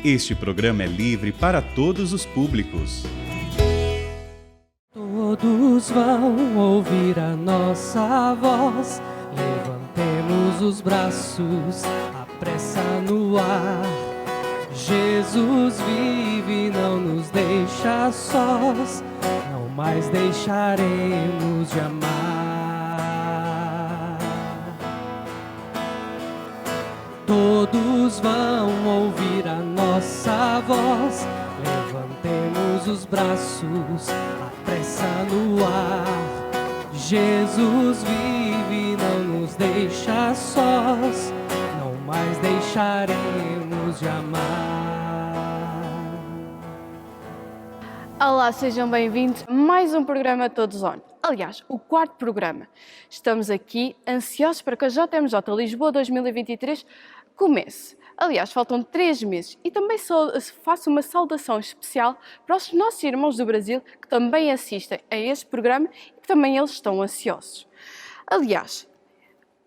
Este programa é livre para todos os públicos. Todos vão ouvir a nossa voz. Levantemos os braços, a pressa no ar. Jesus vive, não nos deixa sós. Não mais deixaremos de amar. Todos vão ouvir a nossa voz. Levantemos os braços, a pressa no ar. Jesus vive, não nos deixa sós. Não mais deixaremos de amar. Olá, sejam bem-vindos a mais um programa Todos On. Aliás, o quarto programa. Estamos aqui ansiosos para que a JMJ Lisboa 2023 comece. Aliás, faltam 3 meses e também faço uma saudação especial para os nossos irmãos do Brasil que também assistem a este programa e que também eles estão ansiosos. Aliás,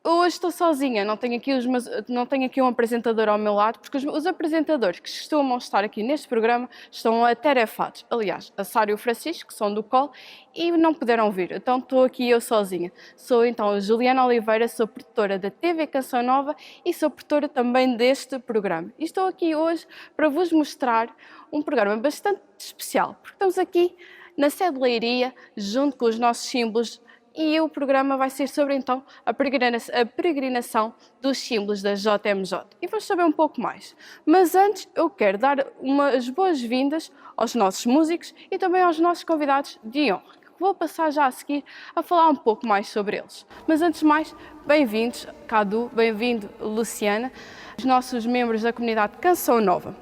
hoje estou sozinha, não tenho aqui um apresentador ao meu lado, porque os apresentadores que costumam estar aqui neste programa estão atarefados. Aliás, a Sara e o Francisco, que são do COL, e não puderam vir, então estou aqui eu sozinha. Sou então a Juliana Oliveira, sou produtora da TV Canção Nova e sou produtora também deste programa. E estou aqui hoje para vos mostrar um programa bastante especial, porque estamos aqui na sede de Leiria, junto com os nossos símbolos. E o programa vai ser sobre, então, a peregrinação dos símbolos da JMJ. E vamos saber um pouco mais. Mas antes, eu quero dar umas boas-vindas aos nossos músicos e também aos nossos convidados de honra. Vou passar já a seguir a falar um pouco mais sobre eles. Mas antes de mais, bem-vindos, Cadu, bem-vindo, Luciana, os nossos membros da comunidade Canção Nova.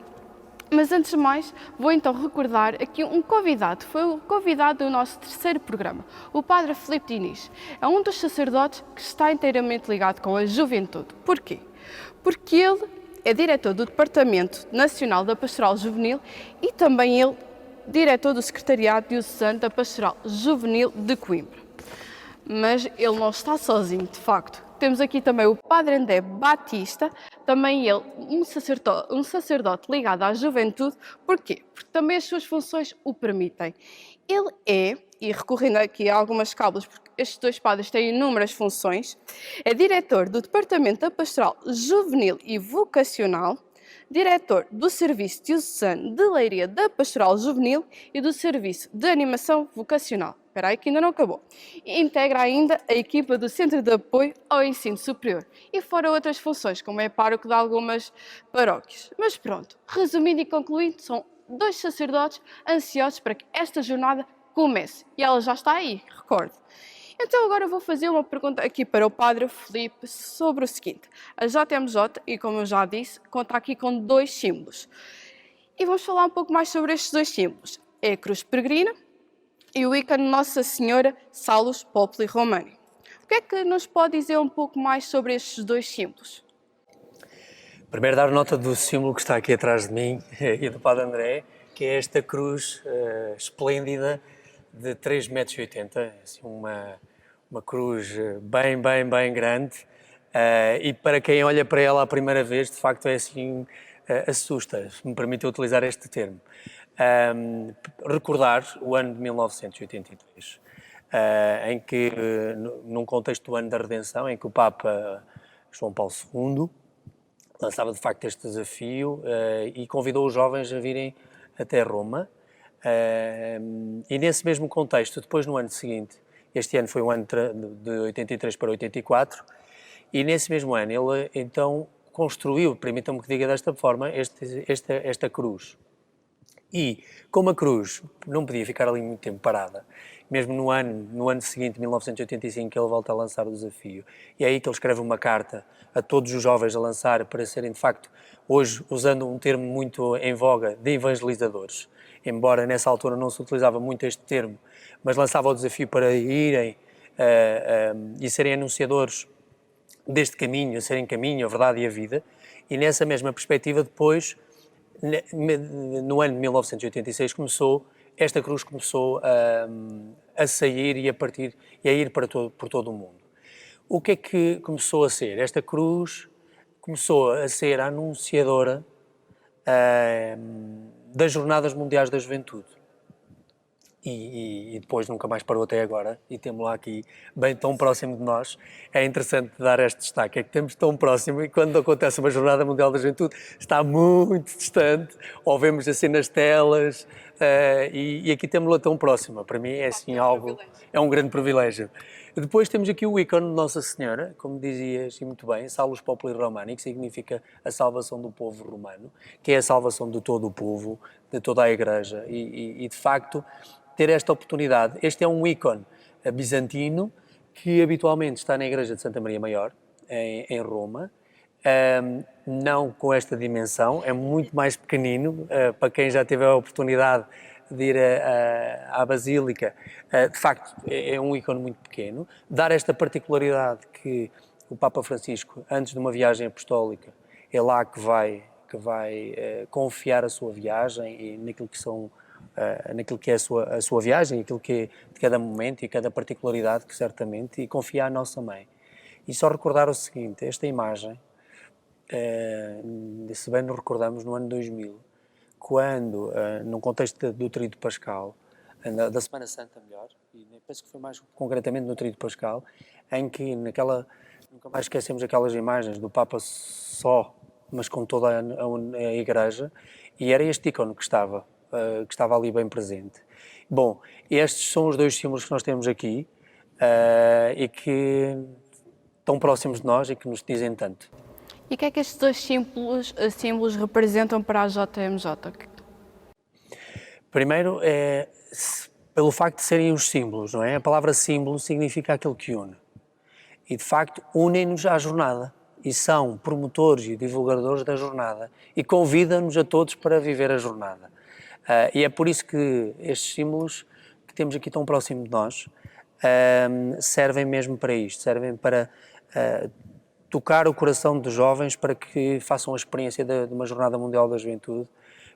Mas antes de mais, vou então recordar aqui um convidado, foi o convidado do nosso terceiro programa, o Padre Filipe Diniz. É um dos sacerdotes que está inteiramente ligado com a juventude. Porquê? Porque ele é diretor do Departamento Nacional da Pastoral Juvenil e também ele diretor do Secretariado Diocesano da Pastoral Juvenil de Coimbra. Mas ele não está sozinho, de facto. Temos aqui também o Padre André Batista, também ele um sacerdote ligado à juventude. Porquê? Porque também as suas funções o permitem. Ele é, e recorrendo aqui a algumas cábulas, porque estes dois padres têm inúmeras funções, é diretor do Departamento da Pastoral Juvenil e Vocacional, diretor do Serviço Diocesano de Leiria da Pastoral Juvenil e do Serviço de Animação Vocacional. Espera aí que ainda não acabou. E integra ainda a equipa do Centro de Apoio ao Ensino Superior. E fora outras funções, como é pároco de algumas paróquias. Mas pronto, resumindo e concluindo, são 2 sacerdotes ansiosos para que esta jornada comece. E ela já está aí, recordo. Então agora vou fazer uma pergunta aqui para o Padre Filipe sobre o seguinte. A JMJ, e como eu já disse, conta aqui com 2 símbolos. E vamos falar um pouco mais sobre estes 2 símbolos. É a cruz peregrina e o ícone Nossa Senhora Salus Populi Romani. O que é que nos pode dizer um pouco mais sobre estes 2 símbolos? Primeiro dar nota do símbolo que está aqui atrás de mim e do Padre André, que é esta cruz esplêndida de 3,80 m, assim, uma cruz bem grande, e para quem olha para ela a primeira vez, de facto é assim, assusta, se me permite utilizar este termo. Recordar o ano de 1983, em que, num contexto do ano da redenção, em que o Papa João Paulo II lançava de facto este desafio e convidou os jovens a virem até Roma. E nesse mesmo contexto, depois no ano seguinte, este ano foi um ano de 83 para 84, e nesse mesmo ano ele então construiu, permitam-me que diga desta forma, esta cruz. E como a cruz não podia ficar ali muito tempo parada, mesmo no ano seguinte, 1985, ele volta a lançar o desafio. E é aí que ele escreve uma carta a todos os jovens a lançar para serem, de facto, hoje, usando um termo muito em voga, de evangelizadores. Embora nessa altura não se utilizava muito este termo, mas lançava o desafio para irem e serem anunciadores deste caminho, a serem caminho, a verdade e a vida. E nessa mesma perspectiva, depois, no ano de 1986, esta cruz começou a sair e a partir e a ir por todo o mundo. O que é que começou a ser? Esta cruz começou a ser a anunciadora das Jornadas Mundiais da Juventude. E depois nunca mais parou até agora, e temos lá aqui, bem tão próximo de nós. É interessante dar este destaque, é que temos tão próximo, e quando acontece uma Jornada Mundial da Juventude está muito distante, ou vemos assim nas telas, e aqui temos-la tão próxima. Para mim é assim algo, é um grande privilégio. Depois temos aqui o ícone de Nossa Senhora, como dizias e muito bem, Salus Populi Romani, que significa a salvação do povo romano, que é a salvação de todo o povo, de toda a Igreja, e de facto ter esta oportunidade. Este é um ícone bizantino que habitualmente está na Igreja de Santa Maria Maior, em Roma, não com esta dimensão, é muito mais pequenino, para quem já teve a oportunidade de ir à Basílica, de facto é um ícone muito pequeno. Dar esta particularidade que o Papa Francisco, antes de uma viagem apostólica, é lá que vai confiar a sua viagem e naquilo que é a sua viagem, aquilo que é de cada momento e cada particularidade, que certamente, e confiar à nossa mãe. E só recordar o seguinte, esta imagem, se bem nos recordamos, no ano 2000, quando, num contexto do Tríduo Pascal, da Semana Santa melhor, e penso que foi mais concretamente no Tríduo Pascal, em que nunca mais esquecemos aquelas imagens do Papa só, mas com toda a Igreja, e era este ícone que estava ali bem presente. Bom, estes são os dois símbolos que nós temos aqui e que estão próximos de nós e que nos dizem tanto. E o que é que estes dois símbolos representam para a JMJ? Primeiro, pelo facto de serem os símbolos, não é? A palavra símbolo significa aquilo que une. E, de facto, unem-nos à jornada. E são promotores e divulgadores da jornada. E convidam-nos a todos para viver a jornada. E é por isso que estes símbolos que temos aqui tão próximo de nós servem mesmo para isto. Servem para tocar o coração dos jovens para que façam a experiência de uma Jornada Mundial da Juventude.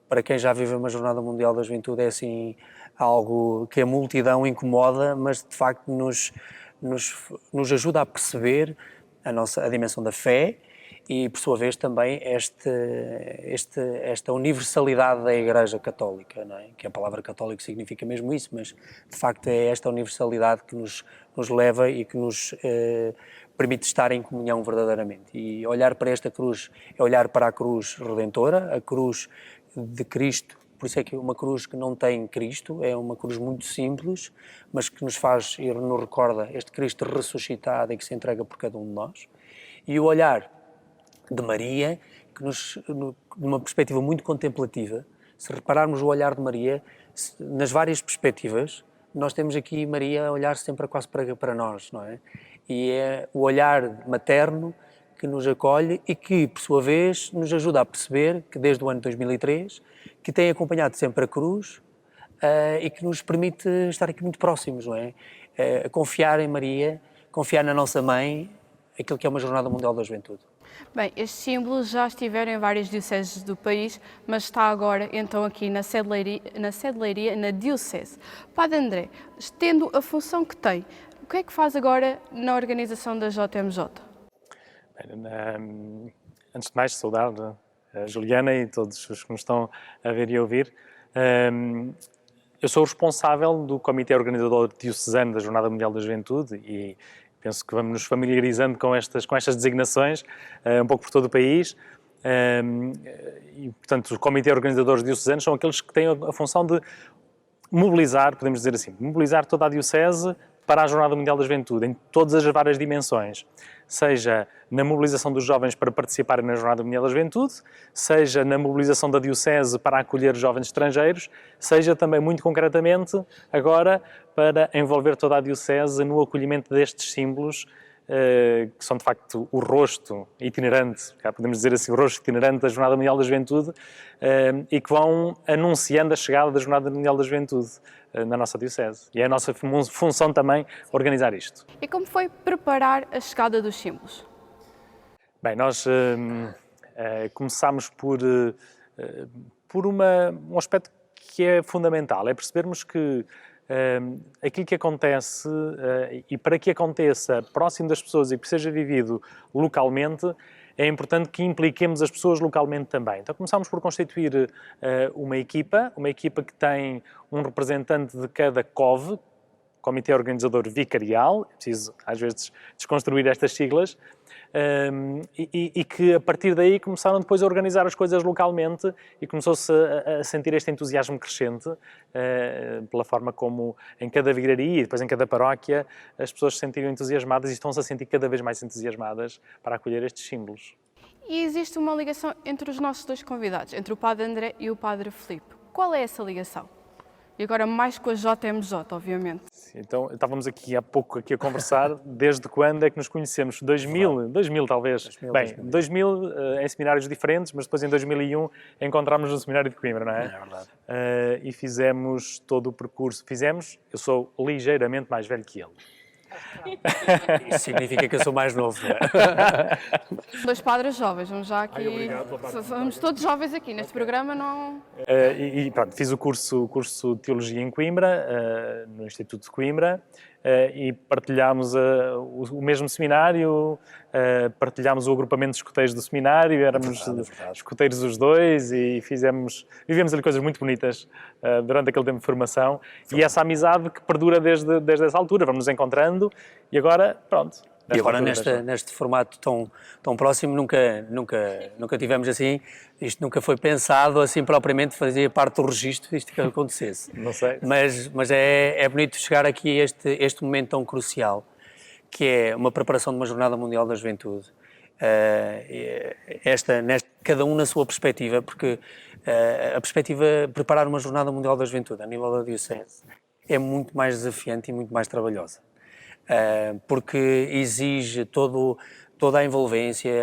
Para quem já vive uma Jornada Mundial da Juventude é assim algo que a multidão incomoda, mas de facto nos ajuda a perceber a dimensão da fé e, por sua vez, também esta universalidade da Igreja Católica, não é? Que a palavra católico significa mesmo isso, mas de facto é esta universalidade que nos leva e que nos permite estar em comunhão verdadeiramente. E olhar para esta cruz é olhar para a cruz redentora, a cruz de Cristo. Por isso é que uma cruz que não tem Cristo, é uma cruz muito simples, mas que nos faz e nos recorda este Cristo ressuscitado e que se entrega por cada um de nós. E o olhar de Maria, que numa perspectiva muito contemplativa, se repararmos o olhar de Maria, nas várias perspectivas, nós temos aqui Maria a olhar sempre quase para nós, não é? E é o olhar materno que nos acolhe e que, por sua vez, nos ajuda a perceber que desde o ano 2003, que tem acompanhado sempre a cruz e que nos permite estar aqui muito próximos, não é? Confiar em Maria, confiar na nossa mãe, aquilo que é uma Jornada Mundial da Juventude. Bem, estes símbolos já estiveram em várias dioceses do país, mas está agora então aqui na sede de Leiria, na Diocese. Padre André, tendo a função que tem, o que é que faz agora na organização da JMJ? Antes de mais, saudar a Juliana e todos os que nos estão a ver e a ouvir. Eu sou o responsável do Comitê Organizador Diocesano da Jornada Mundial da Juventude e penso que vamos nos familiarizando com estas designações um pouco por todo o país. E, portanto, os comitês organizadores diocesanos são aqueles que têm a função de mobilizar, podemos dizer assim, mobilizar toda a diocese para a Jornada Mundial da Juventude, em todas as várias dimensões. Seja na mobilização dos jovens para participarem na Jornada Mundial da Juventude, seja na mobilização da diocese para acolher jovens estrangeiros, seja também, muito concretamente, agora para envolver toda a diocese no acolhimento destes símbolos, que são de facto o rosto itinerante, podemos dizer assim, o rosto itinerante da Jornada Mundial da Juventude, e que vão anunciando a chegada da Jornada Mundial da Juventude na nossa diocese. E é a nossa função também organizar isto. E como foi preparar a chegada dos símbolos? Bem, nós começámos por um aspecto que é fundamental, é percebermos que aquilo que acontece e para que aconteça próximo das pessoas e que seja vivido localmente, é importante que impliquemos as pessoas localmente também. Então começámos por constituir uma equipa que tem um representante de cada COV, Comitê Organizador Vicarial, é preciso às vezes desconstruir estas siglas, e que a partir daí começaram depois a organizar as coisas localmente e começou-se a sentir este entusiasmo crescente pela forma como em cada vigararia e depois em cada paróquia as pessoas se sentiam entusiasmadas e estão-se a sentir cada vez mais entusiasmadas para acolher estes símbolos. E existe uma ligação entre os nossos dois convidados, entre o Padre André e o Padre Filipe. Qual é essa ligação? E agora mais com a JMJ, obviamente. Então, estávamos aqui há pouco a conversar, desde quando é que nos conhecemos? 2000 talvez. 2000 em seminários diferentes, mas depois em 2001 encontramos-nos no seminário de Coimbra, não é? É verdade. E fizemos todo o percurso. Eu sou ligeiramente mais velho que ele. Isso significa que eu sou mais novo. Dois padres jovens, vamos já aqui. Somos todos jovens aqui, neste programa não. E pronto, fiz o curso de Teologia em Coimbra, no Instituto de Coimbra, e partilhámos o mesmo seminário, partilhámos o agrupamento de escuteiros do seminário, éramos escuteiros os dois e vivemos ali coisas muito bonitas durante aquele tempo de formação. E essa amizade que perdura desde essa altura, vamos nos encontrando e agora, pronto. E agora neste formato tão próximo nunca tivemos assim, isto nunca foi pensado assim propriamente, fazia parte do registro isto que acontecesse. Não sei. Mas é bonito chegar aqui a este momento tão crucial, que é uma preparação de uma Jornada Mundial da Juventude. Cada um na sua perspectiva, porque a perspectiva de preparar uma Jornada Mundial da Juventude a nível da Diocese é muito mais desafiante e muito mais trabalhosa. Porque exige toda a envolvência,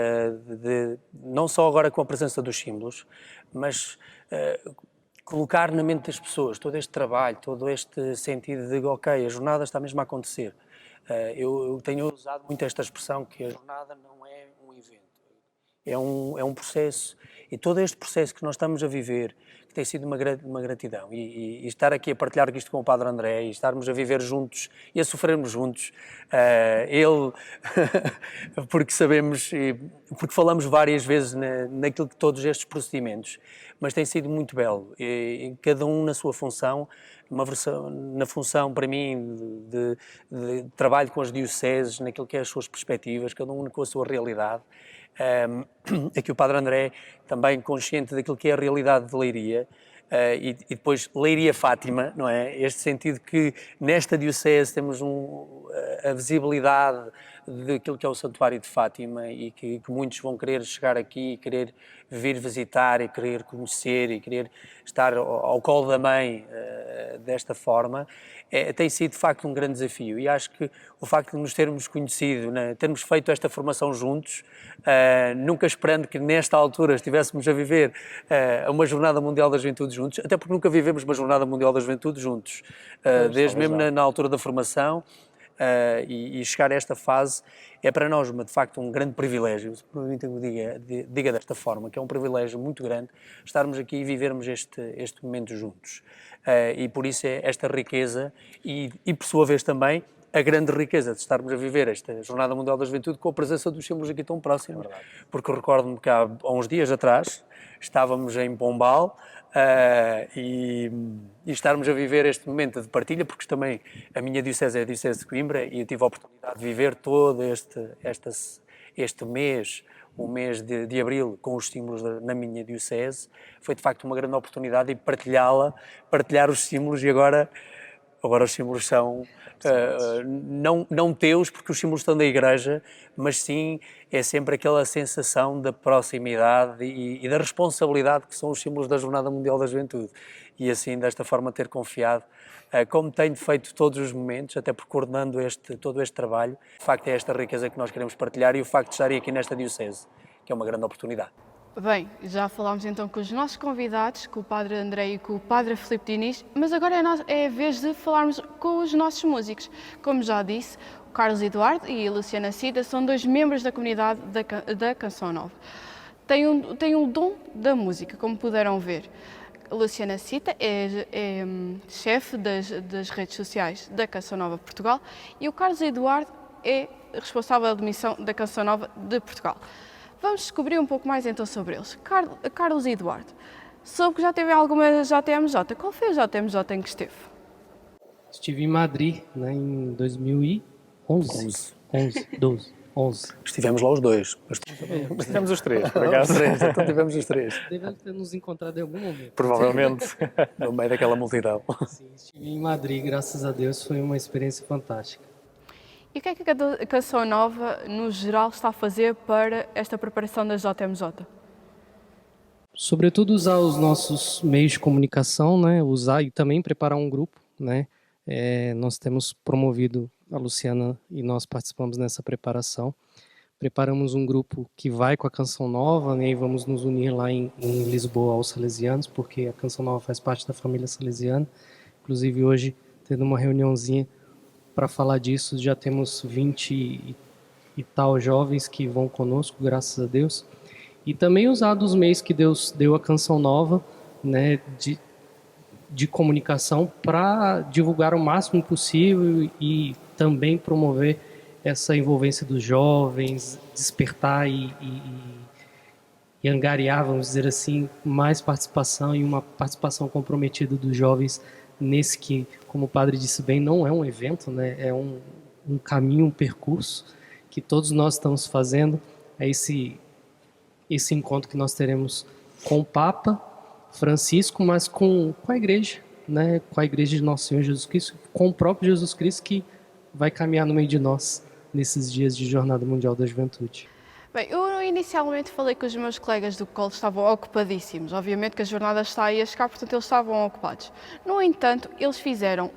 não só agora com a presença dos símbolos, mas colocar na mente das pessoas todo este trabalho, todo este sentido de, ok, a jornada está mesmo a acontecer. Eu tenho usado muito esta expressão que a jornada não é um evento, é um processo. E todo este processo que nós estamos a viver, que tem sido uma gratidão, e estar aqui a partilhar isto com o Padre André, e estarmos a viver juntos e a sofrermos juntos, porque sabemos, porque falamos várias vezes naquilo que todos estes procedimentos, mas tem sido muito belo, e cada um na sua função, na função para mim de trabalho com as dioceses, naquilo que é as suas perspectivas, cada um com a sua realidade. Aqui o Padre André, também consciente daquilo que é a realidade de Leiria, e depois Leiria-Fátima, não é? Este sentido que nesta diocese temos a visibilidade daquilo que é o Santuário de Fátima e que muitos vão querer chegar aqui e querer vir visitar e querer conhecer e querer estar ao colo da mãe desta forma, tem sido de facto um grande desafio, e acho que o facto de nos termos conhecido, né, termos feito esta formação juntos, nunca esperando que nesta altura estivéssemos a viver uma Jornada Mundial da Juventude juntos, até porque nunca vivemos uma Jornada Mundial da Juventude juntos, desde mesmo na altura da formação, e chegar a esta fase é para nós de facto um grande privilégio, permitem que diga desta forma, que é um privilégio muito grande estarmos aqui e vivermos este momento juntos, e por isso é esta riqueza e por sua vez também a grande riqueza de estarmos a viver esta Jornada Mundial da Juventude com a presença dos símbolos aqui tão próximos, porque recordo-me que há uns dias atrás estávamos em Pombal, e estarmos a viver este momento de partilha, porque também a minha diocese é a Diocese de Coimbra e eu tive a oportunidade de viver todo este mês, o mês de abril, com os símbolos na minha diocese. Foi de facto uma grande oportunidade de partilhar os símbolos, e agora os símbolos são não teus, porque os símbolos estão da Igreja, mas sim é sempre aquela sensação da proximidade e da responsabilidade que são os símbolos da Jornada Mundial da Juventude. E assim, desta forma, ter confiado, como tenho feito todos os momentos, até por coordenando todo este trabalho, de facto é esta riqueza que nós queremos partilhar e o facto de estarem aqui nesta diocese, que é uma grande oportunidade. Bem, já falámos então com os nossos convidados, com o Padre André e com o Padre Filipe Diniz, mas agora é a vez de falarmos com os nossos músicos. Como já disse, o Carlos Eduardo e a Luciana Cida são dois membros da comunidade da Canção Nova. Têm um dom da música, como puderam ver. Luciana Cita, chefe das redes sociais da Canção Nova de Portugal, e o Carlos Eduardo é responsável de missão da Canção Nova de Portugal. Vamos descobrir um pouco mais então sobre eles. Carlos Eduardo, soube que já teve alguma JMJ. Qual foi a JMJ em que esteve? Estive em Madrid, né, em 2011. 11. Estivemos lá os dois. Tivemos os três, por Os acaso. três, então tivemos os três. Devemos ter nos encontrado em algum momento. Provavelmente. No meio daquela multidão. Sim, estive em Madrid, graças a Deus, foi uma experiência fantástica. E o que é que a Canção Nova, no geral, está a fazer para esta preparação da JMJ? Sobretudo usar os nossos meios de comunicação, né? Usar e também preparar um grupo, né? Nós temos promovido, a Luciana e nós participamos nessa preparação. Preparamos um grupo que vai com a Canção Nova, né? E vamos nos unir lá em Lisboa aos salesianos, porque a Canção Nova faz parte da família salesiana. Inclusive hoje, tendo uma reuniãozinha para falar disso, já temos 20 e tal jovens que vão conosco, graças a Deus. E também usar dos meios que Deus deu à Canção Nova, né, de comunicação para divulgar o máximo possível e também promover essa envolvência dos jovens, despertar e angariar, vamos dizer assim, mais participação e uma participação comprometida dos jovens nesse que, como o padre disse bem, não é um evento, né, é um caminho, um percurso que todos nós estamos fazendo, é esse encontro que nós teremos com o Papa Francisco, mas com a igreja, né? Com a igreja de Nosso Senhor Jesus Cristo, com o próprio Jesus Cristo que vai caminhar no meio de nós nesses dias de Jornada Mundial da Juventude. Bem, eu inicialmente falei que os meus colegas do colo estavam ocupadíssimos. Obviamente que a jornada está aí a chegar, portanto eles estavam ocupados. No entanto, eles fizeram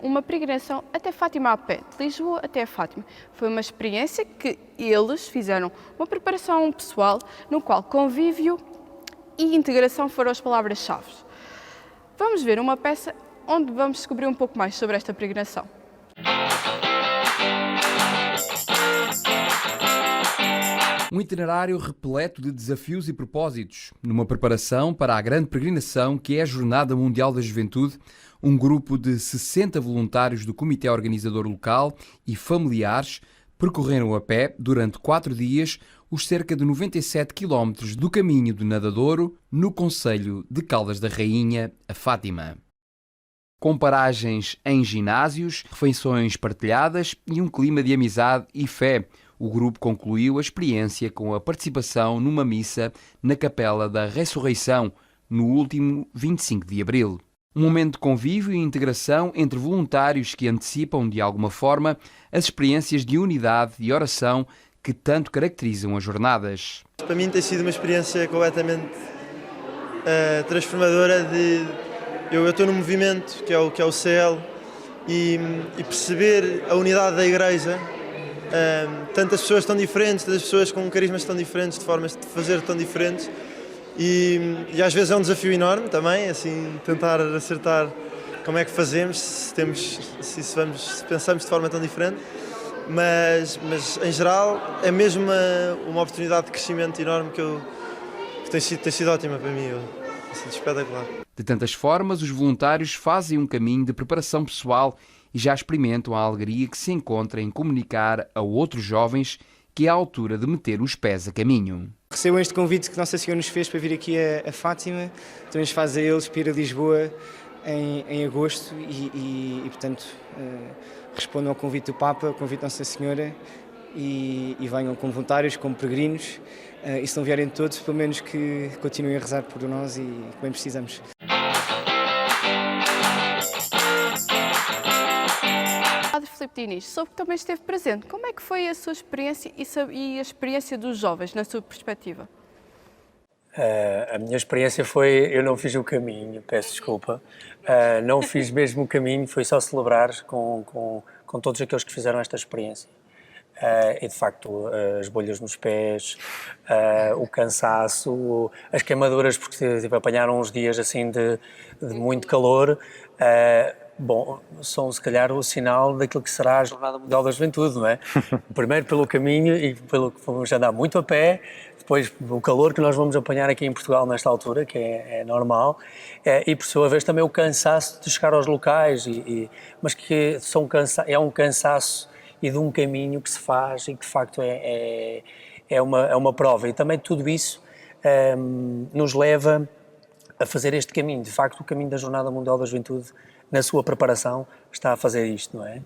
uma peregrinação até Fátima a pé, de Lisboa até Fátima. Foi uma experiência que eles fizeram, uma preparação pessoal, no qual convívio e integração foram as palavras-chave. Vamos ver uma peça onde vamos descobrir um pouco mais sobre esta peregrinação. Um itinerário repleto de desafios e propósitos, numa preparação para a grande peregrinação que é a Jornada Mundial da Juventude. Um grupo de 60 voluntários do Comitê Organizador Local e familiares percorreram a pé, durante 4 dias, os cerca de 97 quilómetros do caminho de Nadadouro, no concelho de Caldas da Rainha, a Fátima. Com paragens em ginásios, refeições partilhadas e um clima de amizade e fé, o grupo concluiu a experiência com a participação numa missa na Capela da Ressurreição, no último 25 de abril. Um momento de convívio e integração entre voluntários que antecipam, de alguma forma, as experiências de unidade e oração que tanto caracterizam as jornadas. Para mim tem sido uma experiência completamente transformadora. Eu estou num movimento que é o CL e perceber a unidade da Igreja, tantas pessoas tão diferentes, tantas pessoas com carismas tão diferentes, de formas de fazer tão diferentes. E às vezes é um desafio enorme também, assim, tentar acertar como é que fazemos, se pensamos de forma tão diferente, mas em geral é mesmo uma oportunidade de crescimento enorme que tem sido ótima para mim, tem sido espetacular. De tantas formas, os voluntários fazem um caminho de preparação pessoal e já experimentam a alegria que se encontra em comunicar a outros jovens que é a altura de meter os pés a caminho. Recebam este convite que Nossa Senhora nos fez para vir aqui a Fátima, também nos faz a eles para ir a Lisboa em agosto e portanto, respondam ao convite do Papa, ao convite de Nossa Senhora e venham como voluntários, como peregrinos, e se não vierem todos, pelo menos que continuem a rezar por nós e que bem precisamos. Padre Filipe Diniz, soube que também esteve presente. Como é que foi a sua experiência e a experiência dos jovens, na sua perspectiva? A minha experiência foi, eu não fiz o caminho, peço desculpa, não fiz mesmo o caminho, foi só celebrar com todos aqueles que fizeram esta experiência. E de facto, as bolhas nos pés, o cansaço, as queimaduras, porque apanharam uns dias assim de muito calor, Bom, são se calhar o sinal daquilo que será a Jornada Mundial da Juventude, não é? Primeiro pelo caminho e pelo que vamos andar muito a pé, depois o calor que nós vamos apanhar aqui em Portugal nesta altura, que é normal, e por sua vez também o cansaço de chegar aos locais, mas que é um cansaço e de um caminho que se faz e que de facto é uma prova. E também tudo isso nos leva a fazer este caminho. De facto, o caminho da Jornada Mundial da Juventude, na sua preparação, está a fazer isto, não é?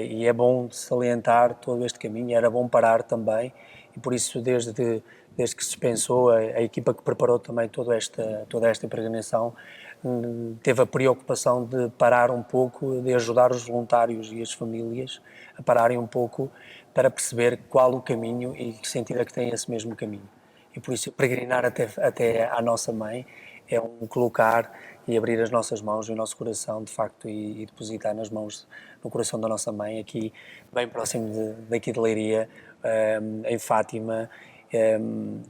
E é bom salientar todo este caminho, era bom parar também, e por isso desde que se pensou, a equipa que preparou também toda esta peregrinação teve a preocupação de parar um pouco, de ajudar os voluntários e as famílias a pararem um pouco para perceber qual o caminho e que sentido é que tem esse mesmo caminho. E por isso peregrinar até à nossa mãe é um colocar e abrir as nossas mãos e o nosso coração, de facto, e depositar no coração da nossa mãe, aqui, bem próximo daqui de Leiria, em Fátima,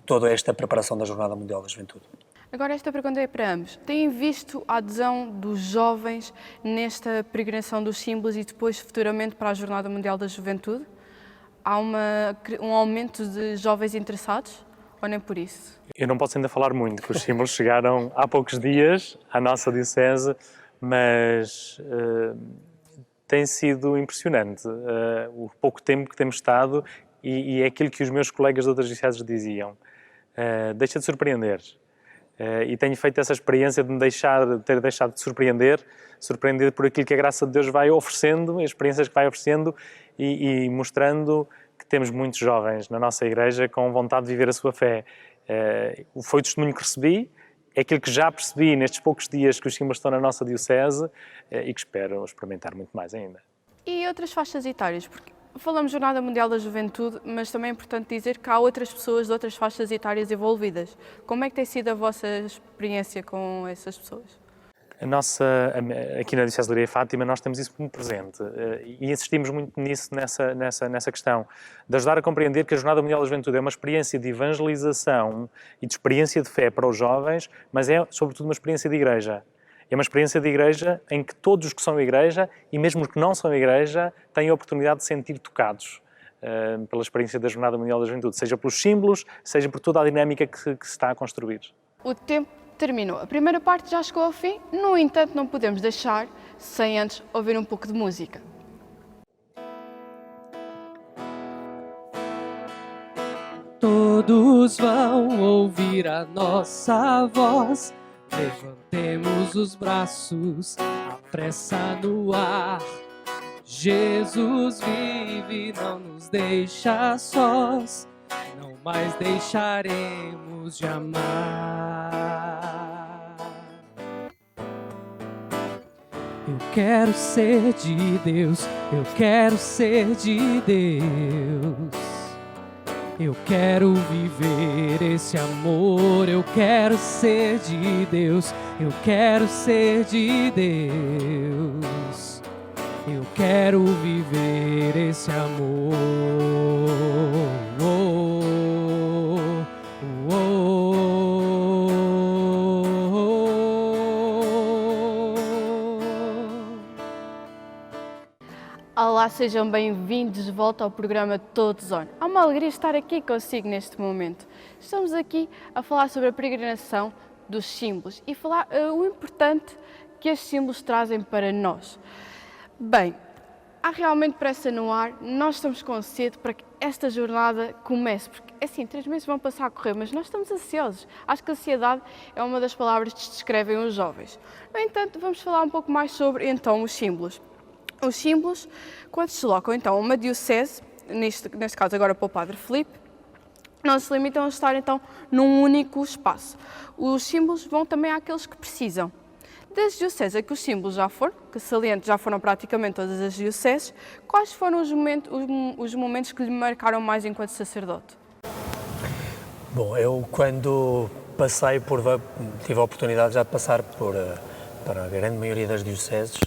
toda esta preparação da Jornada Mundial da Juventude. Agora esta pergunta é para ambos. Têm visto a adesão dos jovens nesta peregrinação dos símbolos e depois futuramente para a Jornada Mundial da Juventude? Há um aumento de jovens interessados ou nem por isso? Eu não posso ainda falar muito, que os símbolos chegaram há poucos dias à nossa diocese, mas tem sido impressionante o pouco tempo que temos estado e é aquilo que os meus colegas de outras dioceses diziam. Deixa de surpreender. E tenho feito essa experiência de me ter deixado de surpreender por aquilo que a graça de Deus vai oferecendo, as experiências que vai oferecendo e mostrando que temos muitos jovens na nossa igreja com vontade de viver a sua fé. Foi o testemunho que recebi, é aquilo que já percebi nestes poucos dias que os símbolos estão na nossa diocese e que espero experimentar muito mais ainda. E outras faixas etárias? Porque falamos Jornada Mundial da Juventude, mas também é importante dizer que há outras pessoas de outras faixas etárias envolvidas. Como é que tem sido a vossa experiência com essas pessoas? Aqui na Diocese de Leiria e Fátima, nós temos isso muito presente e insistimos muito nisso, nessa questão de ajudar a compreender que a Jornada Mundial da Juventude é uma experiência de evangelização e de experiência de fé para os jovens, mas é sobretudo uma experiência de igreja. É uma experiência de igreja em que todos os que são igreja e mesmo os que não são igreja têm a oportunidade de sentir tocados pela experiência da Jornada Mundial da Juventude, seja pelos símbolos, seja por toda a dinâmica que se está a construir. O tempo terminou. A primeira parte já chegou ao fim, no entanto não podemos deixar sem antes ouvir um pouco de música. Todos vão ouvir a nossa voz, levantemos os braços, a pressa no ar. Jesus vive, não nos deixa sós, não mais deixaremos de amar. Eu quero ser de Deus, eu quero ser de Deus. Eu quero viver esse amor, eu quero ser de Deus, eu quero ser de Deus. Eu quero viver esse amor. Olá, sejam bem-vindos de volta ao programa Todos On. Há uma alegria estar aqui consigo neste momento. Estamos aqui a falar sobre a peregrinação dos símbolos e falar o importante que estes símbolos trazem para nós. Bem, há realmente pressa no ar, nós estamos com sede para que esta jornada comece, porque assim, 3 meses vão passar a correr, mas nós estamos ansiosos. Acho que a ansiedade é uma das palavras que descrevem os jovens. No entanto, vamos falar um pouco mais sobre, então, os símbolos. Os símbolos, quando se deslocam, então, a uma diocese, neste caso agora para o Padre Filipe, não se limitam a estar, então, num único espaço. Os símbolos vão também àqueles que precisam. Das dioceses a que os símbolos já foram, que saliento já foram praticamente todas as dioceses, quais foram os momentos que lhe marcaram mais enquanto sacerdote? Bom, eu quando tive a oportunidade já de passar para a grande maioria das dioceses,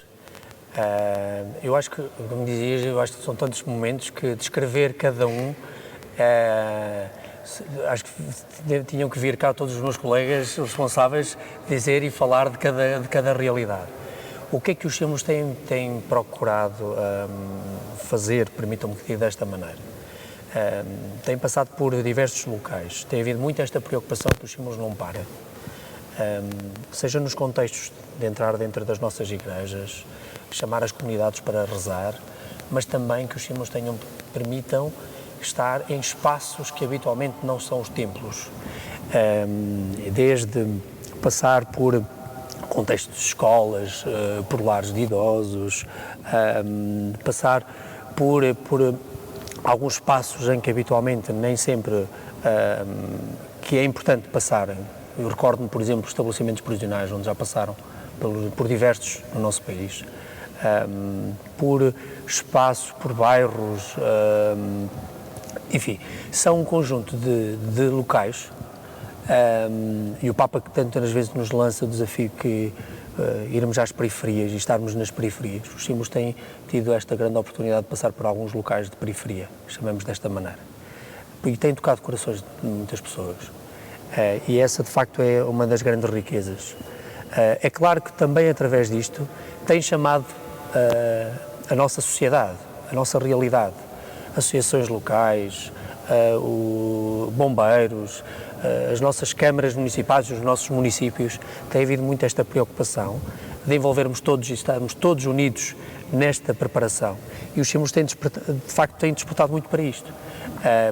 eu acho que, como dizias, eu acho que são tantos momentos que descrever cada um, acho que tinham que vir cá todos os meus colegas responsáveis dizer e falar de cada realidade. O que é que os símbolos têm procurado fazer, permitam-me que diga desta maneira? Têm passado por diversos locais, tem havido muito esta preocupação que os símbolos não parem. Seja nos contextos de entrar dentro das nossas igrejas, chamar as comunidades para rezar, mas também que os símbolos permitam estar em espaços que habitualmente não são os templos. Desde passar por contextos de escolas, por lares de idosos, passar por alguns espaços em que habitualmente nem sempre que é importante passarem. Eu recordo-me, por exemplo, estabelecimentos prisionais onde já passaram por diversos no nosso país, por espaços, por bairros, enfim, são um conjunto de locais e o Papa que tantas vezes nos lança o desafio que irmos às periferias e estarmos nas periferias. Os símbolos têm tido esta grande oportunidade de passar por alguns locais de periferia, chamamos desta maneira, e têm tocado corações de muitas pessoas. E essa, de facto, é uma das grandes riquezas. É claro que também, através disto, tem chamado a nossa sociedade, a nossa realidade, associações locais, bombeiros, as nossas câmaras municipais, os nossos municípios, tem havido muito esta preocupação de envolvermos todos e estarmos todos unidos nesta preparação. E os símbolos têm, de facto, têm despertado muito para isto.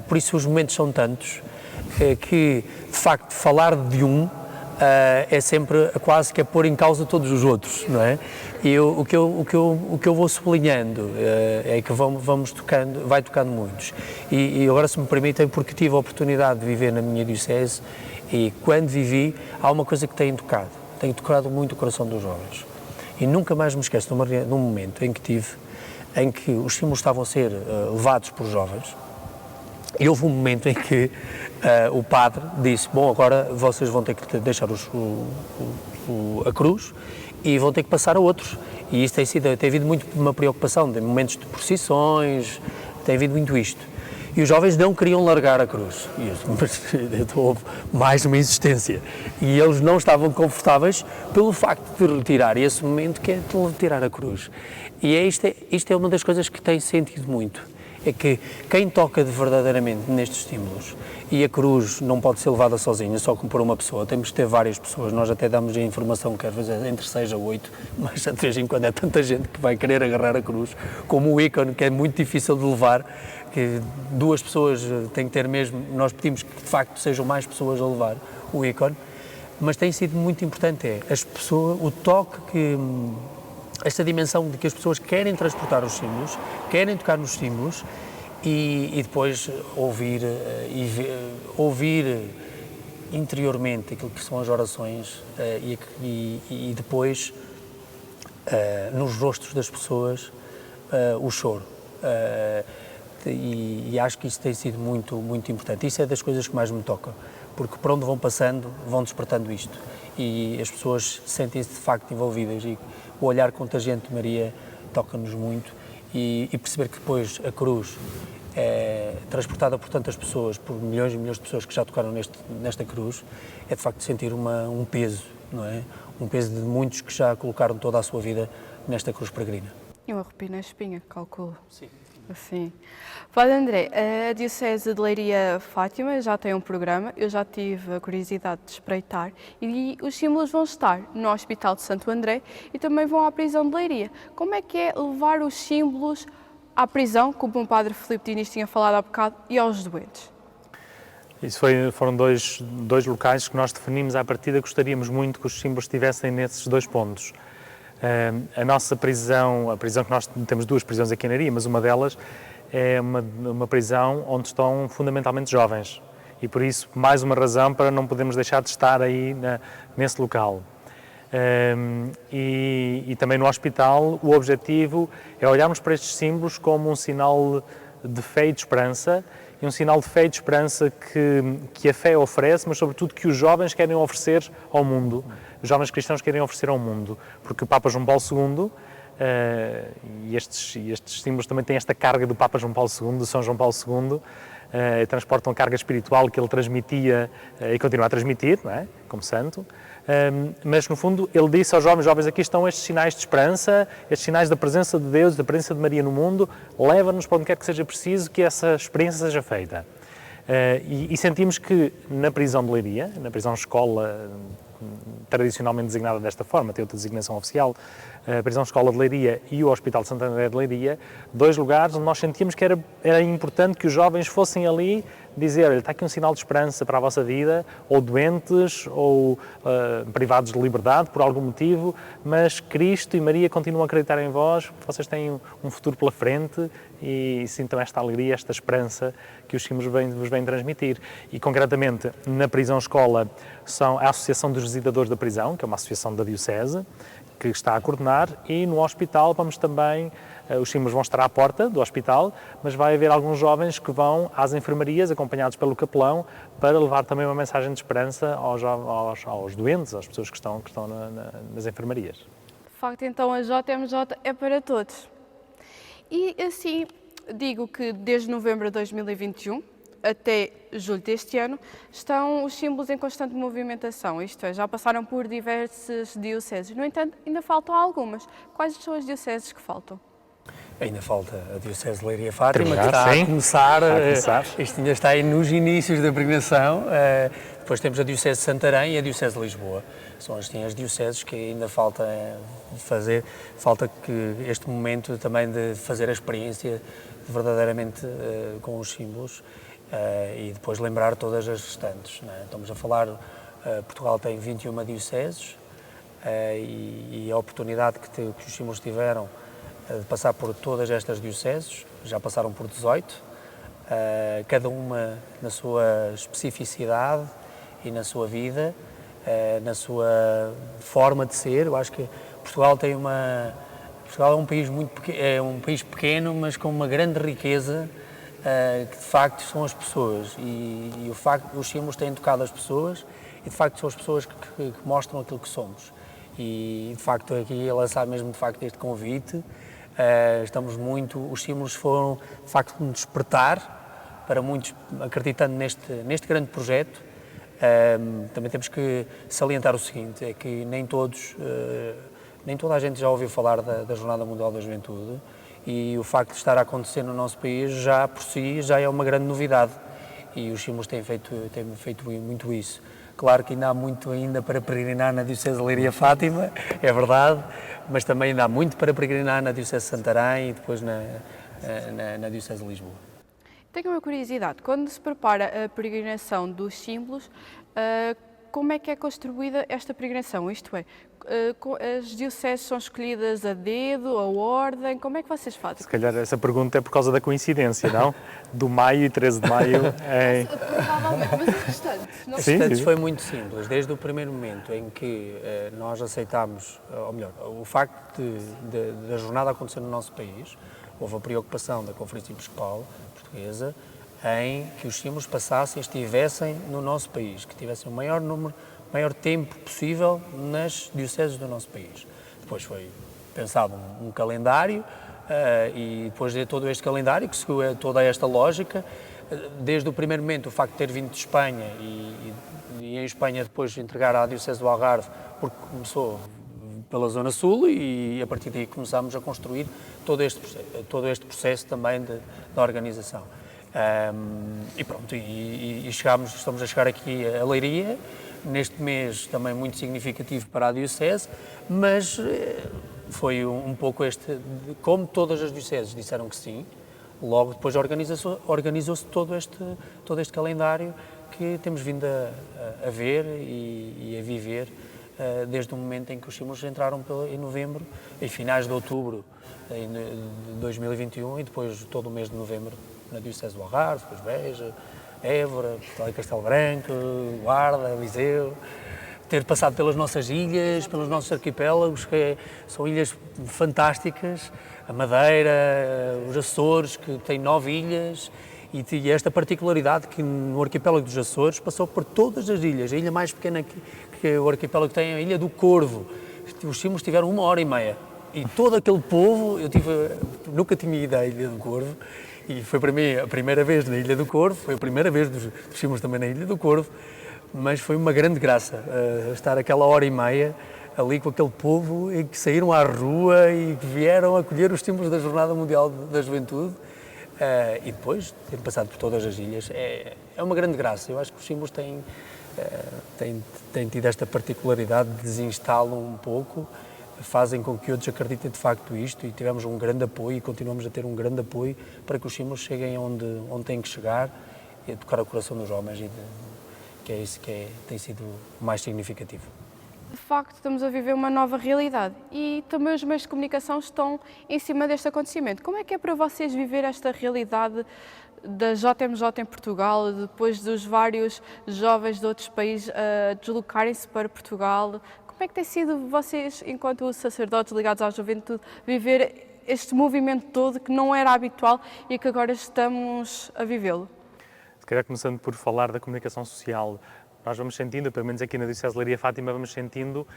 Por isso os momentos são tantos que, de facto, falar de é sempre quase que a pôr em causa todos os outros, não é? E o que eu vou sublinhando é que vai tocando muitos. E agora, se me permitem, porque tive a oportunidade de viver na minha diocese e quando vivi, há uma coisa que tem tocado muito o coração dos jovens. E nunca mais me esqueço de um momento em que os símbolos estavam a ser levados por jovens. E houve um momento em que o padre disse, bom, agora vocês vão ter que deixar a cruz e vão ter que passar a outros. E isso tem havido muito uma preocupação, de momentos de procissões, tem havido muito isto. E os jovens não queriam largar a cruz. Mas houve mais uma insistência. E eles não estavam confortáveis pelo facto de retirar esse momento que é de retirar a cruz. E isto é uma das coisas que tem sentido muito. É que quem toca verdadeiramente nestes símbolos, e a cruz não pode ser levada sozinha, só como por uma pessoa, temos que ter várias pessoas, nós até damos a informação que às vezes é entre 6 a 8, mas de vez em quando é tanta gente que vai querer agarrar a cruz, como o ícone, que é muito difícil de levar, que 2 pessoas têm que ter mesmo, nós pedimos que de facto sejam mais pessoas a levar o ícone, mas tem sido muito importante, as pessoas, o toque que... esta dimensão de que as pessoas querem transportar os símbolos, querem tocar nos símbolos e depois ouvir interiormente aquilo que são as orações e depois nos rostos das pessoas o choro. E acho que isso tem sido muito, muito importante. Isso é das coisas que mais me tocam, porque por onde vão passando, vão despertando isto. E as pessoas sentem-se de facto envolvidas e o olhar contagiante de Maria toca-nos muito e perceber que depois a cruz é transportada por tantas pessoas, por milhões e milhões de pessoas que já tocaram nesta cruz, é de facto sentir um peso, não é? Um peso de muitos que já colocaram toda a sua vida nesta cruz peregrina. E um arrepio na espinha, calculo. Sim. Assim. Padre André, a Diocese de Leiria Fátima já tem um programa, eu já tive a curiosidade de espreitar e os símbolos vão estar no Hospital de Santo André e também vão à prisão de Leiria. Como é que é levar os símbolos à prisão, como o Padre Filipe Diniz tinha falado há bocado, e aos doentes? Isso foram dois locais que nós definimos à partida, gostaríamos muito que os símbolos estivessem nesses 2 pontos. A nossa prisão, a prisão que nós temos 2 prisões aqui em Leiria, mas uma delas é uma prisão onde estão fundamentalmente jovens e por isso mais uma razão para não podermos deixar de estar aí nesse local. E também no hospital o objetivo é olharmos para estes símbolos como um sinal de fé e de esperança, e um sinal de fé e de esperança que a fé oferece, mas sobretudo que os jovens querem oferecer ao mundo, os jovens cristãos querem oferecer ao mundo, porque o Papa João Paulo II, e estes símbolos também têm esta carga do Papa João Paulo II, de São João Paulo II, transportam a carga espiritual que ele transmitia e continua a transmitir, não é? Como santo, Mas, no fundo, ele disse aos jovens, aqui estão estes sinais de esperança, estes sinais da presença de Deus, da presença de Maria no mundo, leva-nos para onde quer que seja preciso que essa experiência seja feita. E sentimos que na prisão de Leiria, na prisão-escola tradicionalmente designada desta forma, tem outra designação oficial, a prisão-escola de Leiria e o Hospital de Santo André de Leiria, 2 lugares onde nós sentíamos que era importante que os jovens fossem ali dizer, olha, está aqui um sinal de esperança para a vossa vida, ou doentes, ou privados de liberdade por algum motivo, mas Cristo e Maria continuam a acreditar em vós, vocês têm um futuro pela frente e sintam esta alegria, esta esperança que os símbolos vos vêm transmitir. E concretamente, na prisão-escola, são a Associação dos Visitadores da Prisão, que é uma associação da Diocese, que está a coordenar, e no hospital vamos também, os símbolos vão estar à porta do hospital, mas vai haver alguns jovens que vão às enfermarias, acompanhados pelo capelão, para levar também uma mensagem de esperança aos doentes, às pessoas que estão nas enfermarias. De facto, então a JMJ é para todos. E assim, digo que desde novembro de 2021 até julho deste ano, estão os símbolos em constante movimentação, isto é, já passaram por diversas dioceses. No entanto, ainda faltam algumas. Quais são as dioceses que faltam? Ainda falta a Diocese de Leiria Fátima, que Terminar, está sim. a começar. Está a começar. Isto ainda está aí nos inícios da peregrinação. Depois temos a Diocese de Santarém e a Diocese de Lisboa. São as dioceses que ainda falta fazer. Falta que este momento também de fazer a experiência verdadeiramente com os símbolos. E depois lembrar todas as restantes. Não é? Estamos a falar, Portugal tem 21 dioceses e a oportunidade que os símbolos tiveram de passar por todas estas dioceses, já passaram por 18, cada uma na sua especificidade e na sua vida, na sua forma de ser. Eu acho que Portugal Portugal é um país um país pequeno, mas com uma grande riqueza, que de facto são as pessoas, e o facto os símbolos têm tocado as pessoas, e de facto são as pessoas que mostram aquilo que somos. E de facto aqui a lançar mesmo de facto este convite, os símbolos foram de facto um despertar para muitos, acreditando neste grande projeto. Também temos que salientar o seguinte, é que nem toda a gente já ouviu falar da Jornada Mundial da Juventude, e o facto de estar a acontecer no nosso país já por si já é uma grande novidade, e os símbolos têm feito muito isso. Claro que ainda há muito para peregrinar na Diocese de Leiria Fátima, é verdade, mas também ainda há muito para peregrinar na Diocese de Santarém e depois na Diocese de Lisboa. Tenho uma curiosidade, quando se prepara a peregrinação dos símbolos, como é que é construída esta peregrinação? Isto é, as dioceses são escolhidas a dedo, a ordem, como é que vocês fazem? Se calhar essa pergunta é por causa da coincidência, não? Do maio e 13 de maio é... Provavelmente, mas os restantes? Não? Os restantes foi muito simples, desde o primeiro momento em que nós aceitámos, ou melhor, o facto da jornada acontecer no nosso país, houve a preocupação da Conferência Episcopal Portuguesa em que os símbolos estivessem no nosso país, que tivessem o maior tempo possível nas dioceses do nosso país. Depois foi pensado um calendário, e depois de todo este calendário, que seguiu toda esta lógica, desde o primeiro momento, o facto de ter vindo de Espanha e em Espanha depois entregar à Diocese do Algarve, porque começou pela Zona Sul, e a partir daí começámos a construir todo este processo também da organização. E pronto, estamos a chegar aqui a Leiria, neste mês também muito significativo para a Diocese, mas foi um pouco como todas as dioceses disseram que sim, logo depois organizou-se todo este calendário que temos vindo a ver e a viver desde o momento em que os símbolos entraram em novembro, em finais de outubro de 2021, e depois todo o mês de novembro na Diocese do Algarve, depois Beja, Évora, Castelo Branco, Guarda, Viseu, ter passado pelas nossas ilhas, pelos nossos arquipélagos, que são ilhas fantásticas, a Madeira, os Açores, que têm 9 ilhas, e esta particularidade que no arquipélago dos Açores passou por todas as ilhas. A ilha mais pequena que o arquipélago tem é a Ilha do Corvo. Os símbolos tiveram 1h30, e todo aquele povo, nunca tinha ido à Ilha do Corvo, e foi para mim a primeira vez na Ilha do Corvo, foi a primeira vez dos símbolos também na Ilha do Corvo, mas foi uma grande graça estar aquela hora e meia ali com aquele povo e que saíram à rua e que vieram acolher os símbolos da Jornada Mundial da Juventude e depois ter passado por todas as ilhas. É uma grande graça. Eu acho que os símbolos têm tido esta particularidade de desinstalam um pouco, fazem com que outros acreditem de facto isto e tivemos um grande apoio e continuamos a ter um grande apoio para que os símbolos cheguem onde têm que chegar e a tocar o coração dos homens, que é isso que tem sido o mais significativo. De facto, estamos a viver uma nova realidade e também os meios de comunicação estão em cima deste acontecimento. Como é que é para vocês viver esta realidade da JMJ em Portugal, depois dos vários jovens de outros países deslocarem-se para Portugal? Como é que tem sido vocês, enquanto sacerdotes ligados à juventude, viver este movimento todo que não era habitual e que agora estamos a vivê-lo? Se calhar começando por falar da comunicação social, nós vamos sentindo, pelo menos aqui na Diocese de Leiria Fátima, vamos sentindo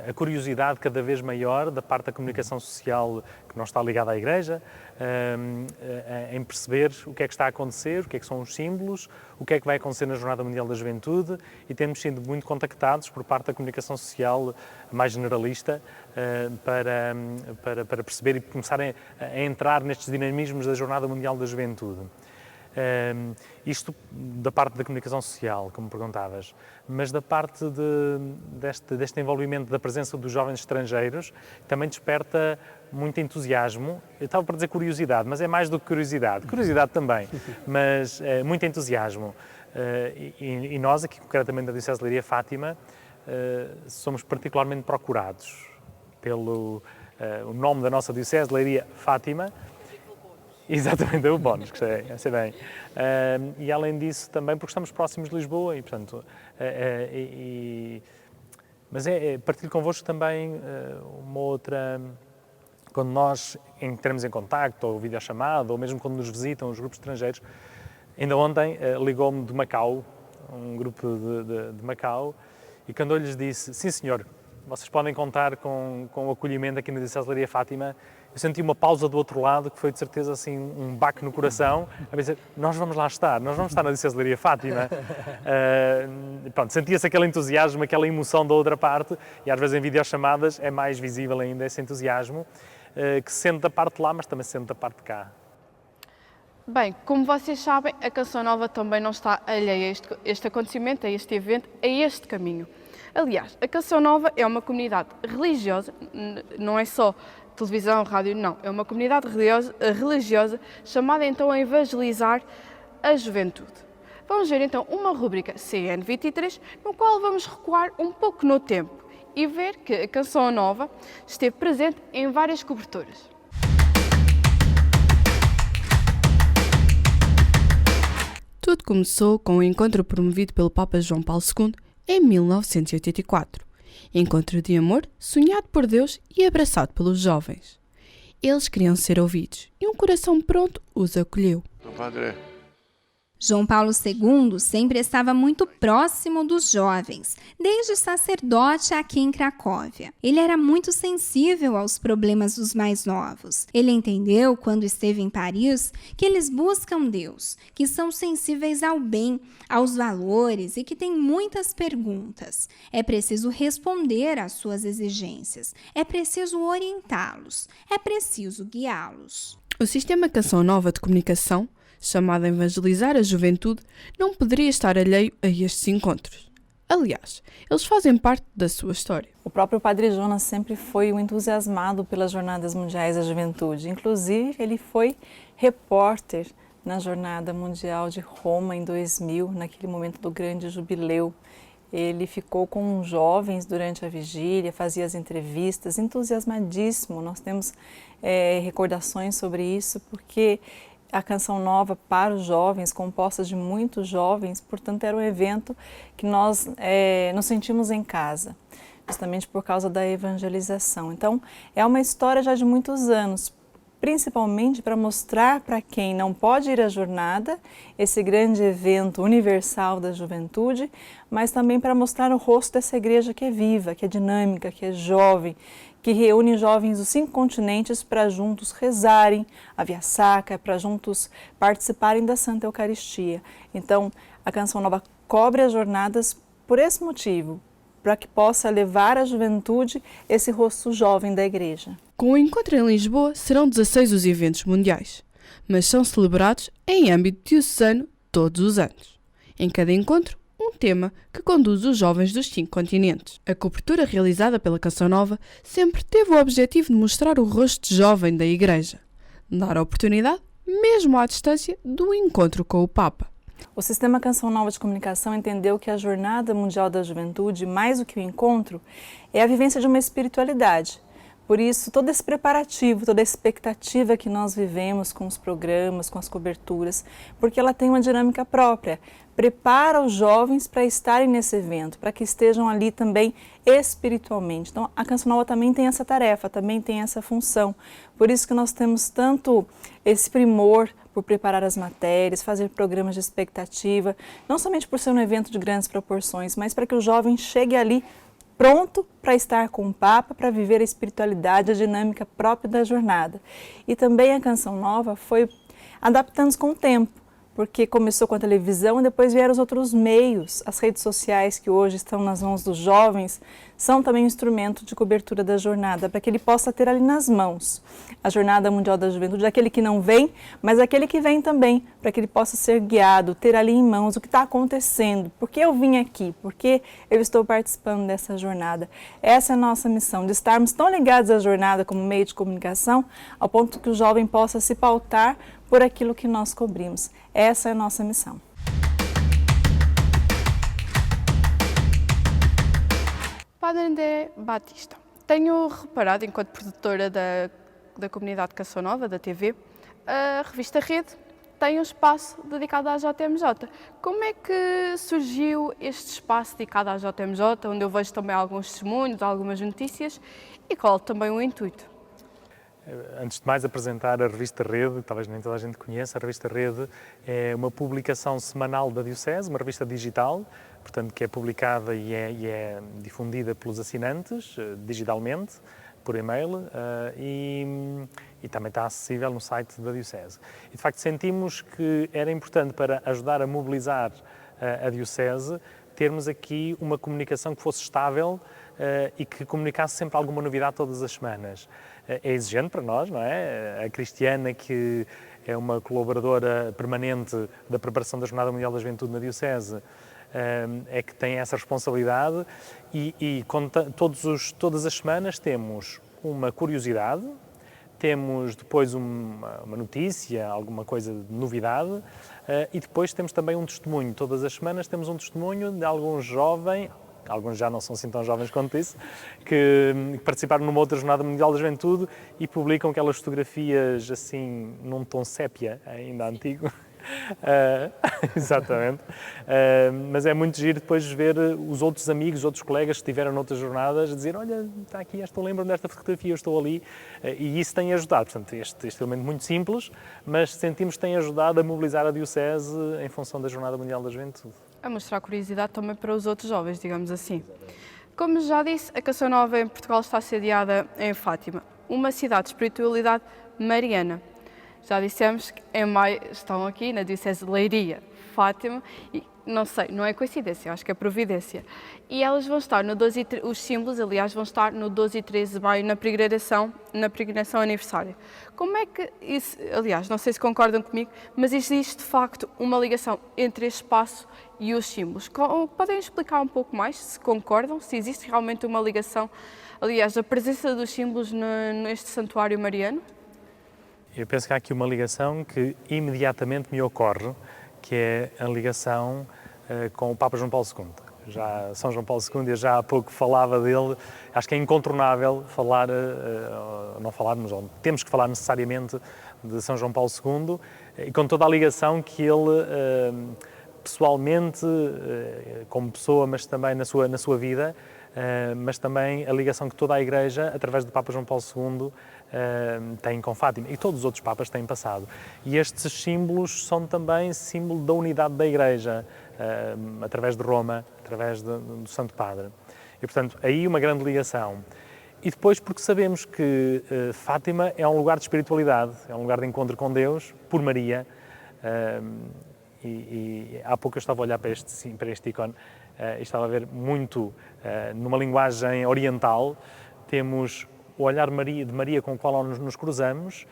a curiosidade cada vez maior da parte da comunicação social que não está ligada à Igreja, em perceber o que é que está a acontecer, o que é que são os símbolos, o que é que vai acontecer na Jornada Mundial da Juventude e temos sido muito contactados por parte da comunicação social mais generalista para perceber e começarem a entrar nestes dinamismos da Jornada Mundial da Juventude. Isto da parte da comunicação social, como perguntavas, mas da parte deste envolvimento da presença dos jovens estrangeiros, também desperta muito entusiasmo. Eu estava para dizer curiosidade, mas é mais do que curiosidade também, mas muito entusiasmo. E nós, aqui concretamente da Diocese de Leiria Fátima, somos particularmente procurados pelo o nome da nossa Diocese de Leiria Fátima. Exatamente, o bónus, que sei bem. E além disso também porque estamos próximos de Lisboa e, portanto, mas partilho convosco também uma outra, quando nós entramos em contacto, ou videochamada, ou mesmo quando nos visitam os grupos estrangeiros, ainda ontem ligou-me de Macau, um grupo de Macau, e quando eu lhes disse, sim senhor, vocês podem contar com o acolhimento aqui na Diocese de Leiria Fátima, eu senti uma pausa do outro lado, que foi de certeza assim um baque no coração, a dizer, nós vamos lá estar, nós vamos estar na Diocese de Leiria Fátima. Pronto, sentia-se aquele entusiasmo, aquela emoção da outra parte, e às vezes em videochamadas é mais visível ainda esse entusiasmo, que se sente da parte de lá, mas também se sente da parte de cá. Bem, como vocês sabem, a Canção Nova também não está alheia a este acontecimento, a este evento, a este caminho. Aliás, a Canção Nova é uma comunidade religiosa, não é só televisão, rádio, não. É uma comunidade religiosa chamada então a evangelizar a juventude. Vamos ver então uma rúbrica CN23, no qual vamos recuar um pouco no tempo e ver que a Canção Nova esteve presente em várias coberturas. Tudo começou com o encontro promovido pelo Papa João Paulo II em 1984. Encontro de amor, sonhado por Deus e abraçado pelos jovens. Eles queriam ser ouvidos e um coração pronto os acolheu. Padre. João Paulo II sempre estava muito próximo dos jovens, desde sacerdote aqui em Cracóvia. Ele era muito sensível aos problemas dos mais novos. Ele entendeu, quando esteve em Paris, que eles buscam Deus, que são sensíveis ao bem, aos valores e que têm muitas perguntas. É preciso responder às suas exigências, é preciso orientá-los, é preciso guiá-los. O sistema Canção Nova de comunicação, chamado a evangelizar a juventude, não poderia estar alheio a estes encontros. Aliás, eles fazem parte da sua história. O próprio Padre Jonas sempre foi um entusiasmado pelas Jornadas Mundiais da Juventude. Inclusive, ele foi repórter na Jornada Mundial de Roma em 2000, naquele momento do grande jubileu. Ele ficou com jovens durante a vigília, fazia as entrevistas, entusiasmadíssimo. Nós temos recordações sobre isso, porque a Canção Nova para os jovens, composta de muitos jovens, portanto era um evento que nós nos sentimos em casa, justamente por causa da evangelização. Então é uma história já de muitos anos, principalmente para mostrar para quem não pode ir à jornada, esse grande evento universal da juventude, mas também para mostrar o rosto dessa igreja que é viva, que é dinâmica, que é jovem, que reúne jovens dos 5 continentes para juntos rezarem a Via Sacra, para juntos participarem da Santa Eucaristia. Então, a Canção Nova cobre as jornadas por esse motivo, para que possa levar à juventude esse rosto jovem da Igreja. Com o encontro em Lisboa, serão 16 os eventos mundiais, mas são celebrados em âmbito diocesano todos os anos. Em cada encontro, um tema que conduz os jovens dos 5 continentes. A cobertura realizada pela Canção Nova sempre teve o objetivo de mostrar o rosto jovem da Igreja, dar a oportunidade, mesmo à distância, do encontro com o Papa. O Sistema Canção Nova de Comunicação entendeu que a Jornada Mundial da Juventude, mais do que o encontro, é a vivência de uma espiritualidade. Por isso, todo esse preparativo, toda a expectativa que nós vivemos com os programas, com as coberturas, porque ela tem uma dinâmica própria, prepara os jovens para estarem nesse evento, para que estejam ali também espiritualmente. Então, a Canção Nova também tem essa tarefa, também tem essa função. Por isso que nós temos tanto esse primor por preparar as matérias, fazer programas de expectativa, não somente por ser um evento de grandes proporções, mas para que o jovem chegue ali pronto para estar com o Papa, para viver a espiritualidade, a dinâmica própria da jornada. E também a Canção Nova foi adaptando-se com o tempo, porque começou com a televisão e depois vieram os outros meios, as redes sociais que hoje estão nas mãos dos jovens, são também um instrumento de cobertura da jornada, para que ele possa ter ali nas mãos a Jornada Mundial da Juventude, daquele que não vem, mas aquele que vem também, para que ele possa ser guiado, ter ali em mãos o que está acontecendo, por que eu vim aqui, por que eu estou participando dessa jornada. Essa é a nossa missão, de estarmos tão ligados à jornada como meio de comunicação, ao ponto que o jovem possa se pautar por aquilo que nós cobrimos. Essa é a nossa missão. Padre André Batista, tenho reparado, enquanto produtora da comunidade Canção Nova, da TV, a revista Rede tem um espaço dedicado à JMJ. Como é que surgiu este espaço dedicado à JMJ, onde eu vejo também alguns testemunhos, algumas notícias, e qual também o intuito? Antes de mais, apresentar a revista Rede, talvez nem toda a gente conheça. A revista Rede é uma publicação semanal da Diocese, uma revista digital, portanto, que é publicada e é difundida pelos assinantes, digitalmente, por e-mail, e também está acessível no site da Diocese. E, de facto, sentimos que era importante, para ajudar a mobilizar a Diocese, termos aqui uma comunicação que fosse estável e que comunicasse sempre alguma novidade todas as semanas. É exigente para nós, não é? A Cristiana, que é uma colaboradora permanente da preparação da Jornada Mundial da Juventude na Diocese, é que tem essa responsabilidade e todas as semanas temos uma curiosidade, temos depois uma notícia, alguma coisa de novidade, e depois temos também um testemunho. Todas as semanas temos um testemunho de algum jovem, alguns já não são assim tão jovens quanto isso, que participaram numa outra Jornada Mundial da Juventude e publicam aquelas fotografias assim, num tom sépia, ainda antigo. Exatamente. Mas é muito giro depois ver os outros amigos, outros colegas que estiveram noutras jornadas, dizer: olha, está aqui, lembro-me desta fotografia, eu estou ali. E isso tem ajudado. Portanto, este elemento muito simples, mas sentimos que tem ajudado a mobilizar a Diocese em função da Jornada Mundial da Juventude. A mostrar curiosidade também para os outros jovens, digamos assim. Como já disse, a Canção Nova em Portugal está sediada em Fátima, uma cidade de espiritualidade mariana. Já dissemos que em maio estão aqui na Diocese de Leiria, Fátima, e não sei, não é coincidência, acho que é providência. E elas vão estar no 12 e os símbolos, aliás, vão estar no 12 e 13 de maio na peregrinação aniversário. Como é que isso, aliás, não sei se concordam comigo, mas existe de facto uma ligação entre este espaço e os símbolos. Podem explicar um pouco mais, se concordam, se existe realmente uma ligação, aliás, a presença dos símbolos neste santuário mariano? Eu penso que há aqui uma ligação que imediatamente me ocorre, que é a ligação com o Papa João Paulo II. São João Paulo II, eu já há pouco falava dele, acho que é incontornável falar, não falarmos, ou temos que falar necessariamente de São João Paulo II, e com toda a ligação que ele, pessoalmente, como pessoa, mas também na sua vida, mas também a ligação que toda a Igreja, através do Papa João Paulo II, tem com Fátima, e todos os outros Papas têm passado. E estes símbolos são também símbolo da unidade da Igreja, através de Roma, através do Santo Padre. E, portanto, aí uma grande ligação. E depois porque sabemos que Fátima é um lugar de espiritualidade, é um lugar de encontro com Deus, por Maria, e há pouco eu estava a olhar para este ícone e estava a ver muito, numa linguagem oriental, temos o olhar de Maria com o qual nos cruzamos,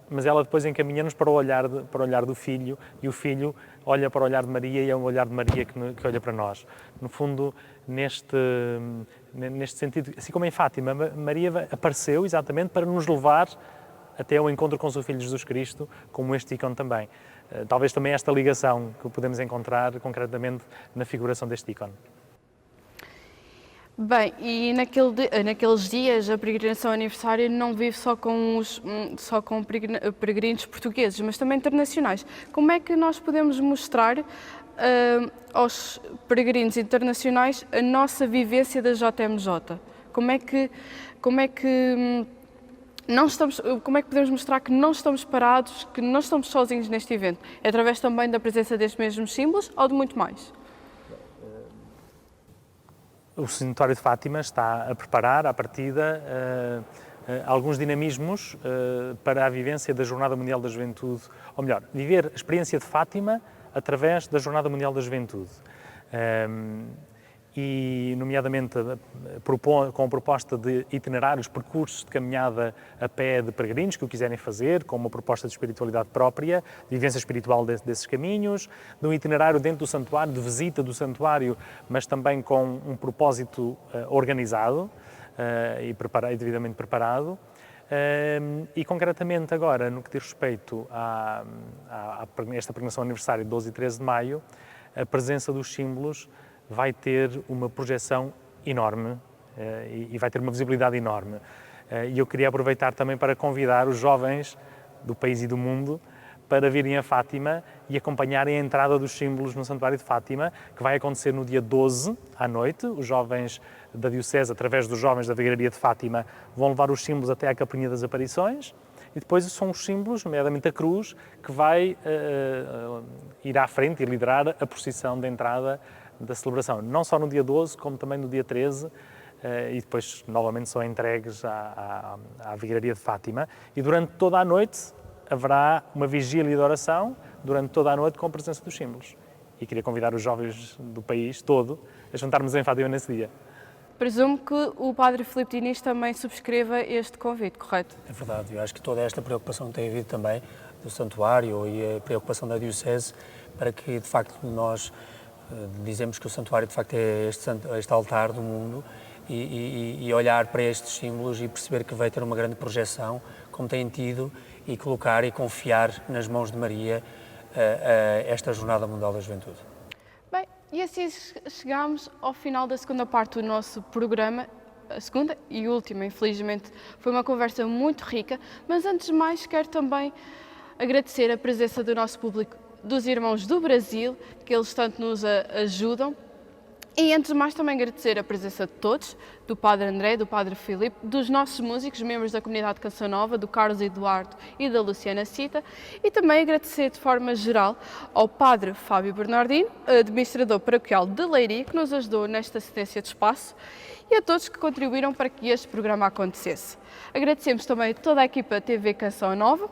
mas ela depois encaminha-nos para o olhar do filho, e o filho olha para o olhar de Maria e é um olhar de Maria que olha para nós. No fundo, neste sentido, assim como em Fátima, Maria apareceu exatamente para nos levar até ao encontro com o seu Filho Jesus Cristo, como este ícone também. Talvez também esta ligação que podemos encontrar concretamente na figuração deste ícone. Bem, e naqueles dias a peregrinação aniversária não vive só com peregrinos portugueses, mas também internacionais. Como é que nós podemos mostrar aos peregrinos internacionais a nossa vivência da JMJ? Como é que podemos mostrar que não estamos parados, que não estamos sozinhos neste evento? É através também da presença destes mesmos símbolos ou de muito mais? O Sanatório de Fátima está a preparar, à partida, alguns dinamismos para a vivência da Jornada Mundial da Juventude, ou melhor, viver a experiência de Fátima através da Jornada Mundial da Juventude. E, nomeadamente, com a proposta de itinerários, percursos de caminhada a pé de peregrinos que o quiserem fazer, com uma proposta de espiritualidade própria, de vivência espiritual desses caminhos, de um itinerário dentro do santuário, de visita do santuário, mas também com um propósito organizado e devidamente preparado. E, concretamente, agora, no que diz respeito a esta peregrinação aniversário de 12 e 13 de maio, a presença dos símbolos vai ter uma projeção enorme e vai ter uma visibilidade enorme. E eu queria aproveitar também para convidar os jovens do país e do mundo para virem a Fátima e acompanharem a entrada dos símbolos no Santuário de Fátima, que vai acontecer no dia 12, à noite. Os jovens da Diocese, através dos jovens da Vigararia de Fátima, vão levar os símbolos até à Capelinha das Aparições, e depois são os símbolos, nomeadamente a cruz, que vai ir à frente e liderar a procissão de entrada da celebração, não só no dia 12, como também no dia 13, e depois novamente são entregues à Vigararia de Fátima. E durante toda a noite haverá uma vigília de oração, durante toda a noite, com a presença dos símbolos. E queria convidar os jovens do país todo a juntarmos em Fátima nesse dia. Presumo que o Padre Filipe Diniz também subscreva este convite, correto? É verdade, eu acho que toda esta preocupação tem havido também do santuário e a preocupação da Diocese para que, de facto, nós dizemos que o santuário de facto é este altar do mundo e olhar para estes símbolos e perceber que vai ter uma grande projeção, como tem tido, e colocar e confiar nas mãos de Maria esta Jornada Mundial da Juventude. Bem, e assim chegamos ao final da segunda parte do nosso programa. A segunda e última, infelizmente, foi uma conversa muito rica, mas antes de mais quero também agradecer a presença do nosso público, dos irmãos do Brasil, que eles tanto nos ajudam. E antes de mais também agradecer a presença de todos, do Padre André, do Padre Filipe, dos nossos músicos, membros da comunidade Canção Nova, do Carlos Eduardo e da Luciana Cita, e também agradecer de forma geral ao Padre Fábio Bernardino, administrador paroquial de Leiria, que nos ajudou nesta cedência de espaço, e a todos que contribuíram para que este programa acontecesse. Agradecemos também a toda a equipa da TV Canção Nova,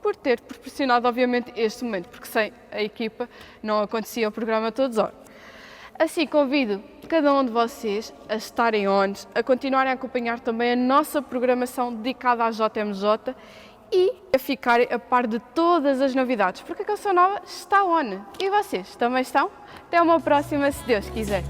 por ter proporcionado, obviamente, este momento, porque sem a equipa não acontecia o programa Todos Olhos. Assim, convido cada um de vocês a estarem onde, a continuarem a acompanhar também a nossa programação dedicada à JMJ e a ficarem a par de todas as novidades, porque a Canção Nova está on. E vocês também estão? Até uma próxima, se Deus quiser.